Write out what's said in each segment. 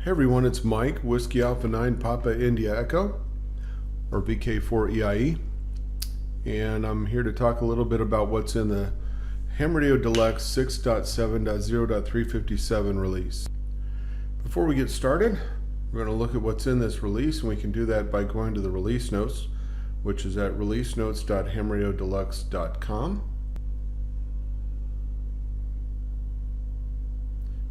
Hey everyone, it's Mike, Whiskey Alpha 9 Papa India Echo, or VK4EIE, and I'm here to talk a little bit about what's in the Ham Radio Deluxe 6.7.0.357 release. Before we get started, we're going to look at what's in this release, and we can do that by going to the release notes, which is at releasenotes.hamradiodeluxe.com.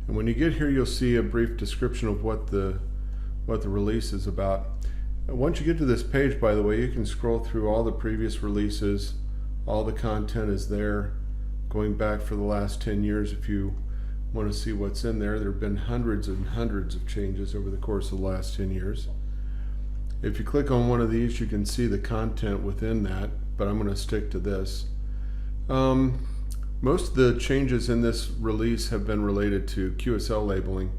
And when you get here, you'll see a brief description of what the release is about. Once you get to this page, by the way, you can scroll through all the previous releases. All the content is there, going back for the last 10 years if you want to see what's in there. There have been hundreds and hundreds of changes over the course of the last 10 years. If you click on one of these, you can see the content within that, but I'm going to stick to this. Most of the changes in this release have been related to QSL labeling,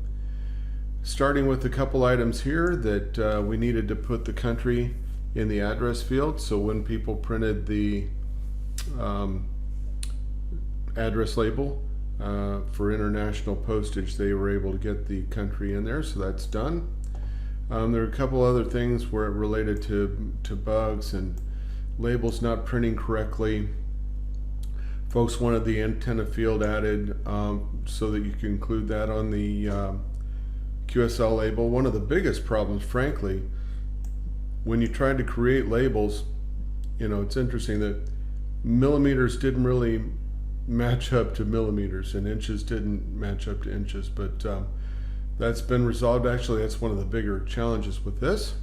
starting with a couple items here that we needed to put the country in the address field. So when people printed the address label for international postage, they were able to get the country in there, so that's done. There are a couple other things where it related to bugs and labels not printing correctly. Folks wanted the antenna field added so that you can include that on the QSL label. One of the biggest problems, frankly, when you tried to create labels, it's interesting that millimeters didn't really match up to millimeters and inches didn't match up to inches, but that's been resolved. Actually, that's one of the bigger challenges with this.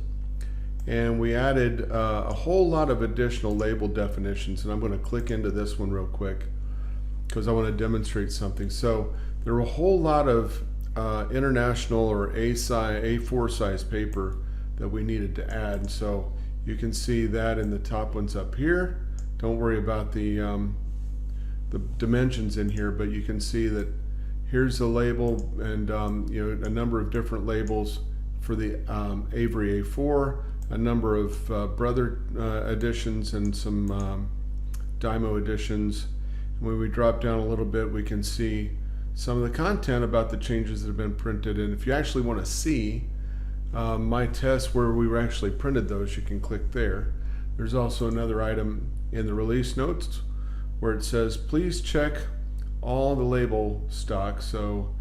And we added a whole lot of additional label definitions, and I'm going to click into this one real quick because I want to demonstrate something. So there were a whole lot of international or A4 size paper that we needed to add. So you can see that in the top ones up here. Don't worry about the dimensions in here, but you can see that here's the label and a number of different labels for the Avery A4. A number of brother editions and some Dymo editions. When we drop down a little bit, we can see some of the content about the changes that have been printed. And if you actually want to see my test where we actually printed those, you can click there. There's also another item in the release notes where it says, please check all the label stock. So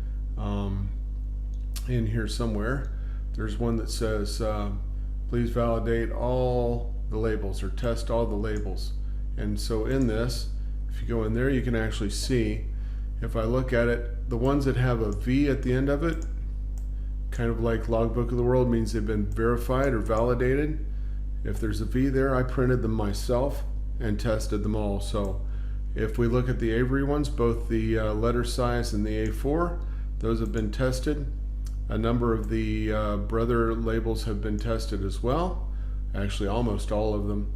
in here somewhere, there's one that says, please validate all the labels or test all the labels. And so in this, if you go in there, you can actually see, if I look at it, the ones that have a V at the end of it, kind of like Logbook of the World, means they've been verified or validated. If there's a V there, I printed them myself and tested them all. So if we look at the Avery ones, both the letter size and the A4, those have been tested. A number of the brother labels have been tested as well, actually almost all of them.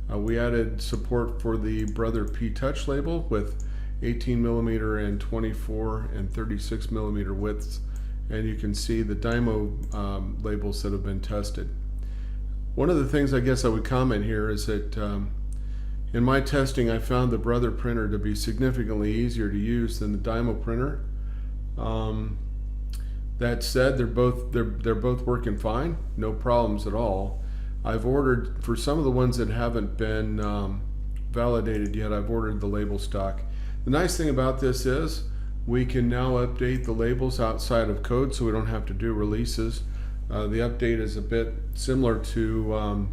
We added support for the brother P-Touch label with 18 millimeter and 24 and 36 millimeter widths, and you can see the Dymo labels that have been tested. One of the things I guess I would comment here is that in my testing I found the brother printer to be significantly easier to use than the Dymo printer. That said, they're both working fine, no problems at all. I've ordered, for some of the ones that haven't been validated yet, I've ordered the label stock. The nice thing about this is we can now update the labels outside of code, so we don't have to do releases. The update is a bit similar to, and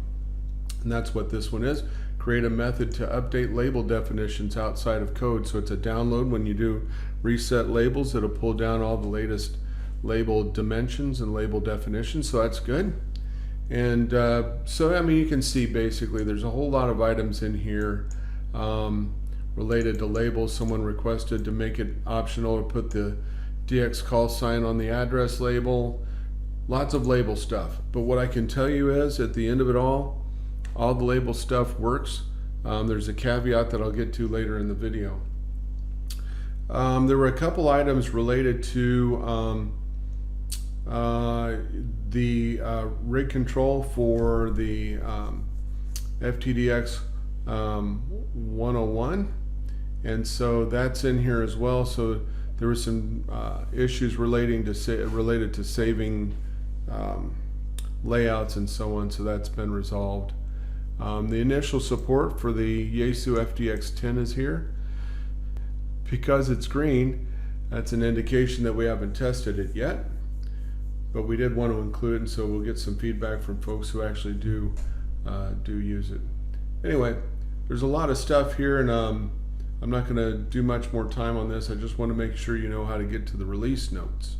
that's what this one is, create a method to update label definitions outside of code. So it's a download. When you do reset labels, it'll pull down all the latest label dimensions and label definitions, so that's good. And so I mean, you can see basically there's a whole lot of items in here related to labels. Someone requested to make it optional to put the DX call sign on the address label. Lots of label stuff, but what I can tell you is at the end of it all the label stuff works. There's a caveat that I'll get to later in the video. There were a couple items related to the rig control for the FTDX 101, and so that's in here as well. So there were some issues related to saving layouts and so on, so that's been resolved. The initial support for the Yaesu FDX10 is here. Because it's green, that's an indication that we haven't tested it yet, but we did want to include it, and so we'll get some feedback from folks who actually do use it. Anyway, there's a lot of stuff here, and I'm not going to do much more time on this. I just want to make sure you know how to get to the release notes.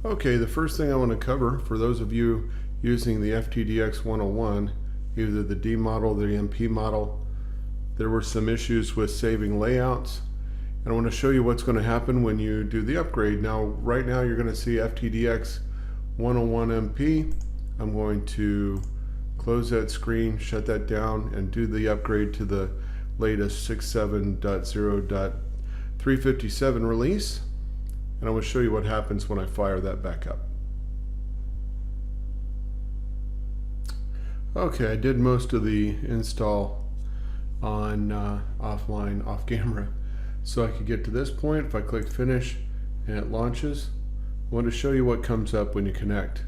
Okay, the first thing I want to cover, for those of you using the FTDX 101, either the D model or the MP model, there were some issues with saving layouts, and I want to show you what's going to happen when you do the upgrade. Now, right now you're going to see FTDX 101 MP. I'm going to close that screen, shut that down, and do the upgrade to the latest 6.7.0.357 release, and I will show you what happens when I fire that back up. Okay, I did most of the install on offline, off camera, so I could get to this point. If I click finish and it launches, I want to show you what comes up when you connect.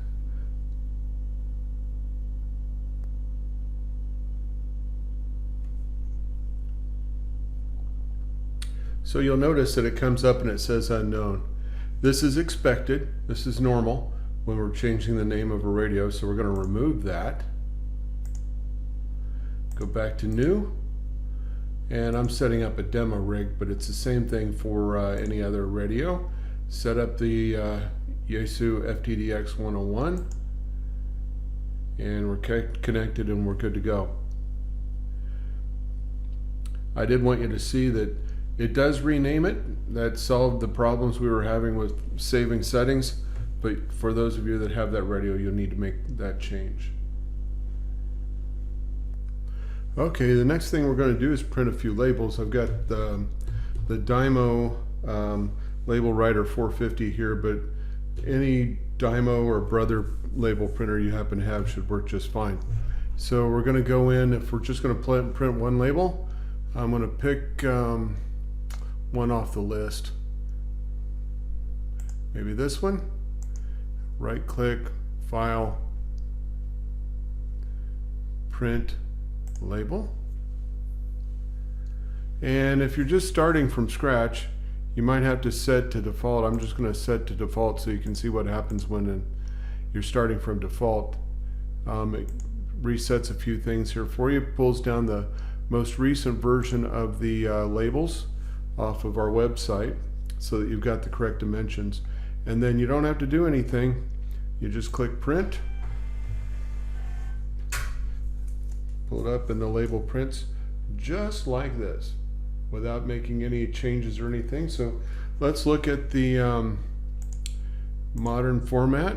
So you'll notice that it comes up and it says unknown. This is expected, this is normal when we're changing the name of a radio, so we're going to remove that. Go back to new, and I'm setting up a demo rig, but it's the same thing for any other radio. Set up the Yaesu FTDX 101, and we're connected and we're good to go. I did want you to see that it does rename it. That solved the problems we were having with saving settings, but for those of you that have that radio, you'll need to make that change. Okay, the next thing we're going to do is print a few labels. I've got the Dymo label writer 450 here, but any Dymo or Brother label printer you happen to have should work just fine. So we're going to go in, if we're just going to print one label, I'm going to pick one off the list. Maybe this one. Right click, file, print label. And if you're just starting from scratch, you might have to set to default. I'm just going to set to default so you can see what happens when you're starting from default. It resets a few things here for you, pulls down the most recent version of the labels off of our website so that you've got the correct dimensions, and then you don't have to do anything. You just click print, pull it up, and the label prints just like this without making any changes or anything. So let's look at the modern format,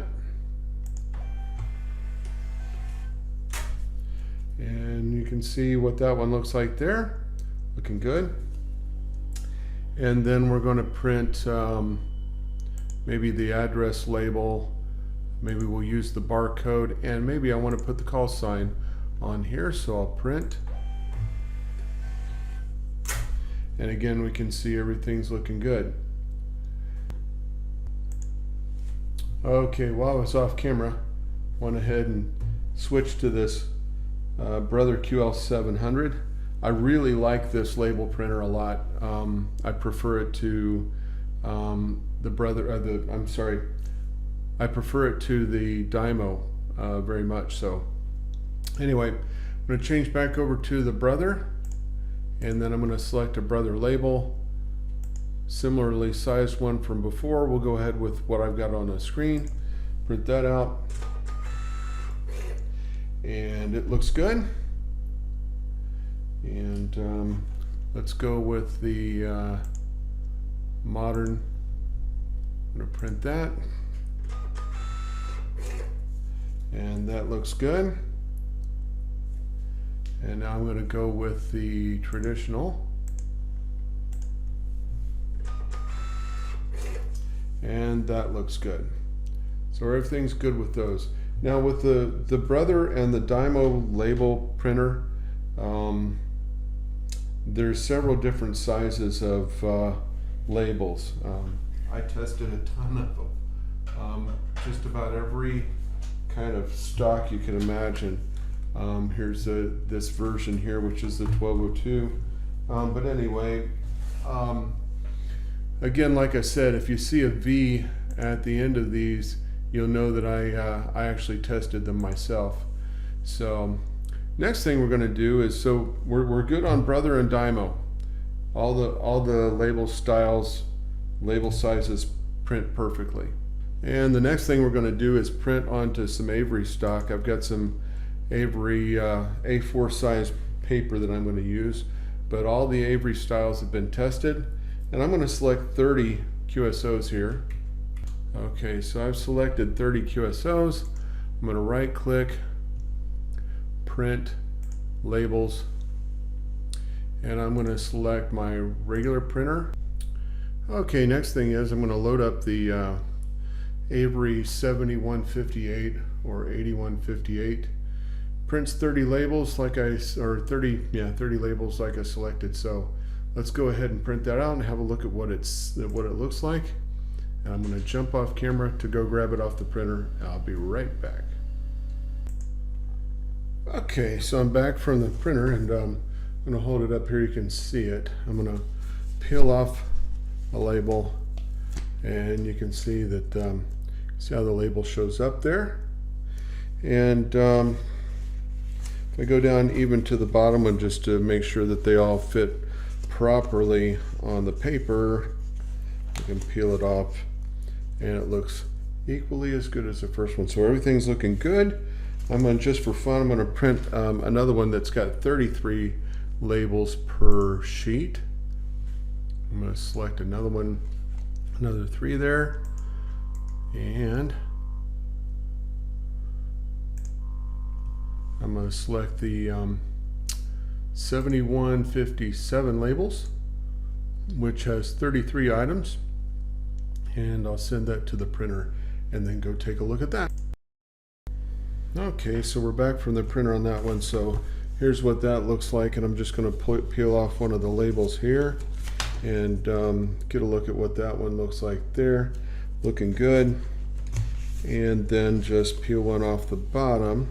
and you can see what that one looks like there, looking good. And then we're going to print maybe the address label, maybe we'll use the barcode, and maybe I want to put the call sign on here, so I'll print. And again, we can see everything's looking good. Okay, while I was off camera, went ahead and switched to this Brother QL700. I really like this label printer a lot. I prefer it to I prefer it to the Dymo very much so. Anyway, I'm going to change back over to the Brother, and then I'm going to select a Brother label, similarly sized one from before. We'll go ahead with what I've got on the screen, print that out, and it looks good. And let's go with the modern. I'm going to print that, and that looks good. And now I'm going to go with the traditional, and that looks good. So everything's good with those. Now with the Brother and the Dymo label printer, there's several different sizes of labels. I tested a ton of them. just about every kind of stock you can imagine. Here's this version here, which is the 1202. But anyway, again, like I said, if you see a V at the end of these, you'll know that I actually tested them myself. So next thing we're going to do is, so we're good on Brother and Dymo. All the label styles, label sizes print perfectly. And the next thing we're going to do is print onto some Avery stock. I've got some Avery A4 size paper that I'm going to use, but all the Avery styles have been tested, and I'm going to select 30 QSOs here. Okay, so I've selected 30 QSOs. I'm going to right click, print labels, and I'm going to select my regular printer. Okay, next thing is I'm going to load up the Avery 7158 or 8158. Prints 30 labels like 30 labels like I selected. So let's go ahead and print that out and have a look at what it looks like. And I'm going to jump off camera to go grab it off the printer. I'll be right back. Okay, so I'm back from the printer, and I'm going to hold it up here. You can see it. I'm going to peel off a label, and you can see that see how the label shows up there. And if I go down even to the bottom one just to make sure that they all fit properly on the paper, you can peel it off and it looks equally as good as the first one. So everything's looking good. I'm going to, just for fun, I'm going to print another one that's got 33 labels per sheet. I'm going to select another one, another 3 there, and I'm going to select the 7157 labels, which has 33 items, and I'll send that to the printer and then go take a look at that. Okay, so we're back from the printer on that one. So here's what that looks like, and I'm just going to peel off one of the labels here and get a look at what that one looks like there. Looking good. And then just peel one off the bottom,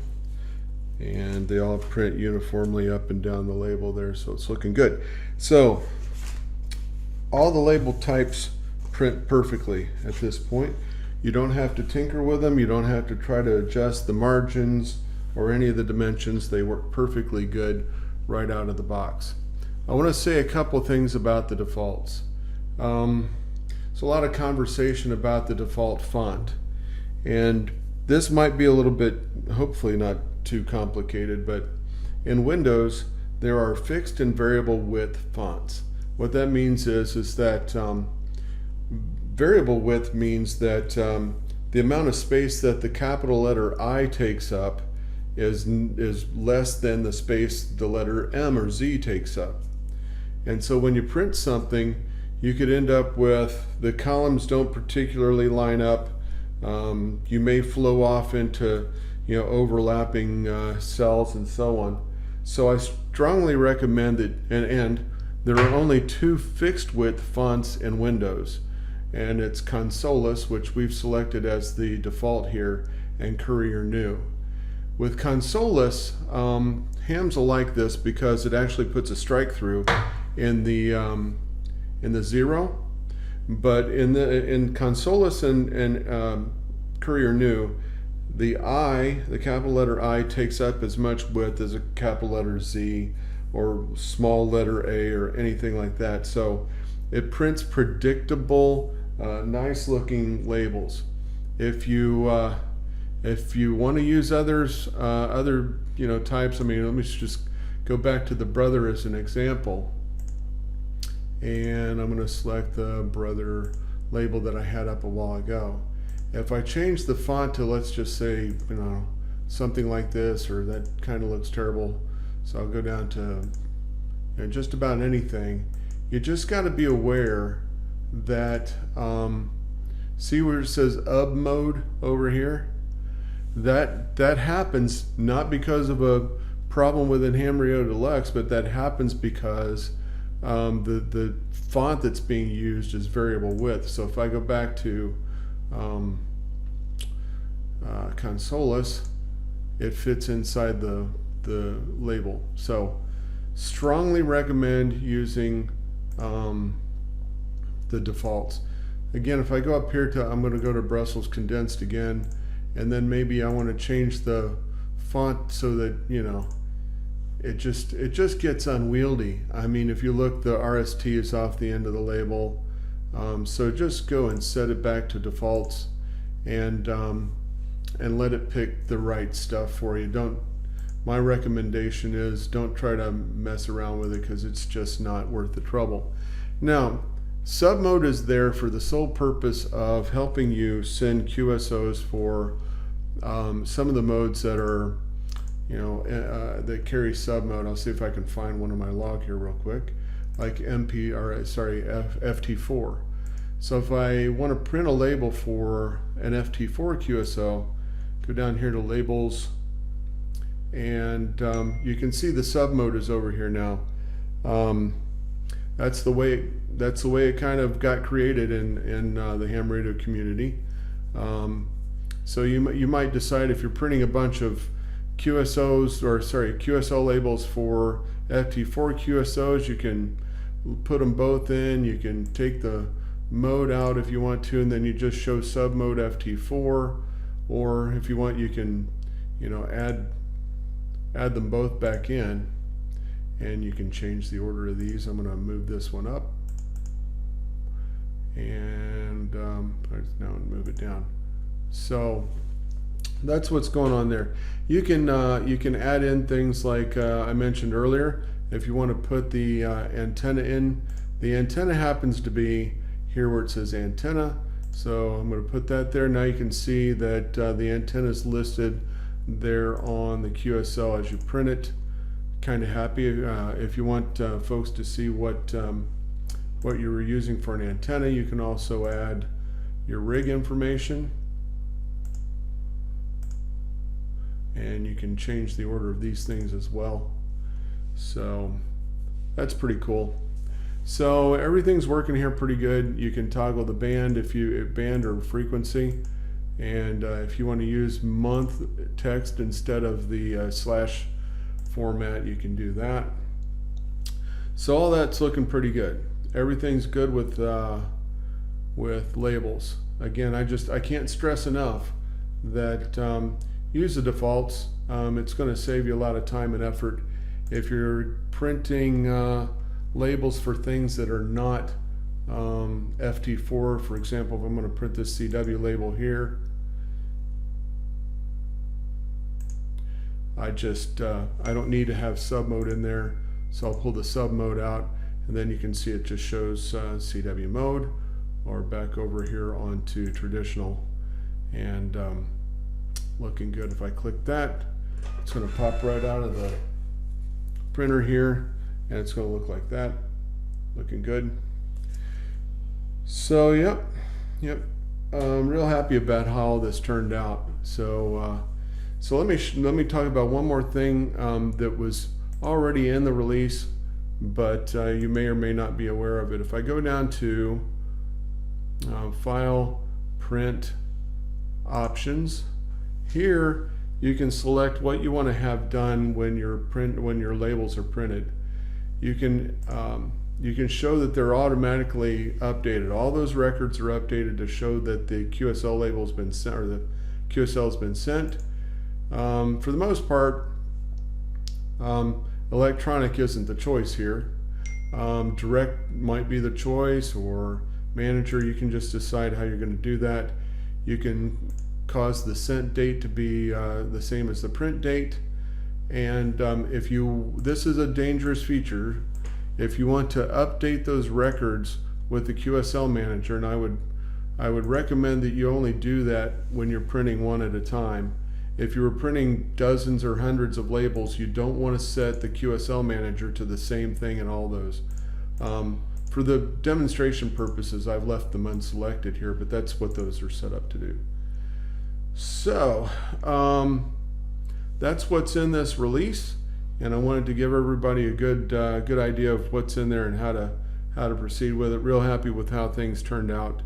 and they all print uniformly up and down the label there, so it's looking good. So all the label types print perfectly at this point. You don't have to tinker with them. You don't have to try to adjust the margins or any of the dimensions. They work perfectly good right out of the box. I want to say a couple things about the defaults. There's a lot of conversation about the default font, and this might be a little bit, hopefully not too complicated, but in Windows there are fixed and variable width fonts. What that means is that variable width means that the amount of space that the capital letter I takes up is less than the space the letter M or Z takes up. And so when you print something, you could end up with the columns don't particularly line up. You may flow off into overlapping cells and so on. So I strongly recommend that, and there are only 2 fixed width fonts in Windows, and it's Consolus, which we've selected as the default here, and Courier New. With Consolus, hams will like this because it actually puts a strike through in the 0, but in Consolus and Courier New, the I, the capital letter I, takes up as much width as a capital letter Z or small letter A or anything like that. So it prints predictable, nice looking labels. If you want to use other types, I mean, let me just go back to the Brother as an example, and I'm going to select the Brother label that I had up a while ago. If I change the font to, let's just say, something like this, or that kind of looks terrible, so I'll go down to just about anything. You just got to be aware that see where it says UB mode over here? That happens not because of a problem within Ham Radio Deluxe, but that happens because the font that's being used is variable width. So if I go back to consolis, it fits inside the label. So strongly recommend using the defaults. Again, if I go up here to, I'm going to go to Brussels condensed again, and then maybe I want to change the font so that, you know, it just gets unwieldy. I mean, if you look, the RST is off the end of the label. So just go and set it back to defaults, and let it pick the right stuff for you. My recommendation is don't try to mess around with it, because it's just not worth the trouble. Now, submode is there for the sole purpose of helping you send QSOs for some of the modes that are, you know, that carry submode. I'll see if I can find one on my log here real quick, like FT4. So if I want to print a label for an FT4 QSO, go down here to labels, and you can see the submode is over here now. That's the way it kind of got created in the ham radio community. So you might decide, if you're printing a bunch of QSO labels for FT4 QSOs, you can put them both in. You can take the mode out if you want to, and then you just show submode FT4. Or if you want, you can, you know, add them both back in, and you can change the order of these. I'm going to move this one up, and now move it down. So that's what's going on there. You can add in things like I mentioned earlier. If you want to put the antenna in, the antenna happens to be here where it says antenna. So I'm going to put that there. Now you can see that the antenna is listed there on the QSL as you print it. Kind of happy. If you want folks to see what you were using for an antenna, you can also add your rig information, and you can change the order of these things as well. So that's pretty cool. So everything's working here pretty good. You can toggle the band band or frequency, and if you want to use month text instead of the slash format, you can do that. So all that's looking pretty good. Everything's good with labels. Again, I can't stress enough that use the defaults. It's going to save you a lot of time and effort. If you're printing labels for things that are not FT4, for example, if I'm going to print this CW label here, I don't need to have submode in there, so I'll pull the submode out, and then you can see it just shows CW mode, or back over here onto traditional, and looking good. If I click that, it's going to pop right out of the printer here, and it's going to look like that. Looking good. So yep, I'm real happy about how all this turned out. So let me talk about one more thing that was already in the release, but you may or may not be aware of it. If I go down to File, Print, Options, here you can select what you want to have done when your labels are printed. You can show that they're automatically updated. All those records are updated to show that the QSL label's been sent, or the QSL's been sent. For the most part, electronic isn't the choice here. Direct might be the choice, or manager. You can just decide how you're going to do that. You can cause the sent date to be the same as the print date. And this is a dangerous feature. If you want to update those records with the QSL manager, and I would recommend that you only do that when you're printing one at a time. If you were printing dozens or hundreds of labels, you don't want to set the QSL manager to the same thing in all those. For the demonstration purposes, I've left them unselected here, but that's what those are set up to do. So that's what's in this release, and I wanted to give everybody a good idea of what's in there and how to proceed with it. Real happy with how things turned out,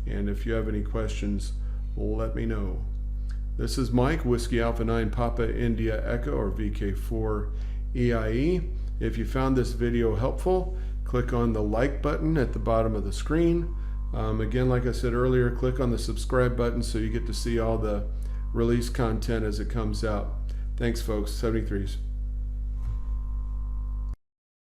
and if you have any questions, let me know. This is Mike, Whiskey Alpha 9 Papa India Echo, or VK4 EIE. If you found this video helpful, click on the like button at the bottom of the screen. Again, like I said earlier, click on the subscribe button so you get to see all the release content as it comes out. Thanks, folks. 73s.